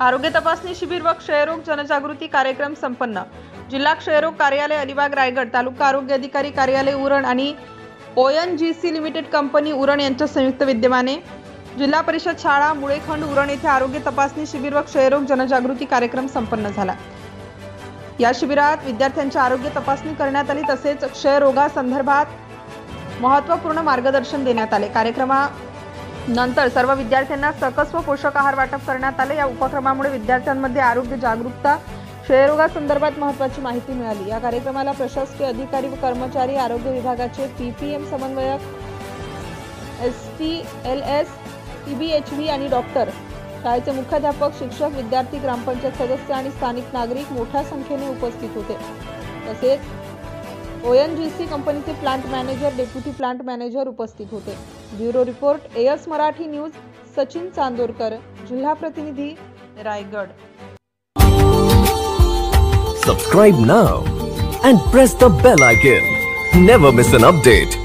आरोग्य तपासणी शिबिर व क्षयरोग जनजागृती कार्यक्रम संपन्न। जिल्हा क्षयरोग कार्यालय अलिबाग रायगड, तालुका आरोग्य अधिकारी कार्यालय उरण आणि ONGC लिमिटेड कंपनी उरण यांच्या संयुक्त विद्यमाने जिल्हा परिषद शाळा मुळेखंड उरण येथे आरोग्य तपासणी शिबिर व क्षयरोग जनजागृती कार्यक्रम संपन्न झाला। या शिबिरात विद्यार्थ्यांची आरोग्य तपासणी करण्यात आली, तसेच क्षयरोगासंदर्भात महत्त्वपूर्ण मार्गदर्शन देण्यात आले। कार्यक्रमानंतर सर्व विद्यार्थ्यांना सकस व पोषक आहार वाटप करण्यात आले। या उपक्रमामुळे विद्यार्थ्यांमध्ये आरोग्य जागरूकता, क्षयरोगासंदर्भात महत्त्वाची माहिती मिळाली। या कार्यक्रमाला प्रशासकीय अधिकारी व कर्मचारी, आरोग्य विभागाचे PPM समन्वयक, STLS, TBHV आणि डॉक्टर, शाळेचे मुख्याध्यापक, शिक्षक, विद्यार्थी, ग्रामपंचायत सदस्य आणि स्थानिक नागरिक मोठ्या संख्येने उपस्थित होते। तसेच ONGC कंपनीचे plant manager, deputy plant manager उपस्थित होते। Bureau report, AS Marathi news, Sachin Chandorkar, जिल्हा प्रतिनिधी, Raigad. Subscribe now and press the bell icon. Never miss an update.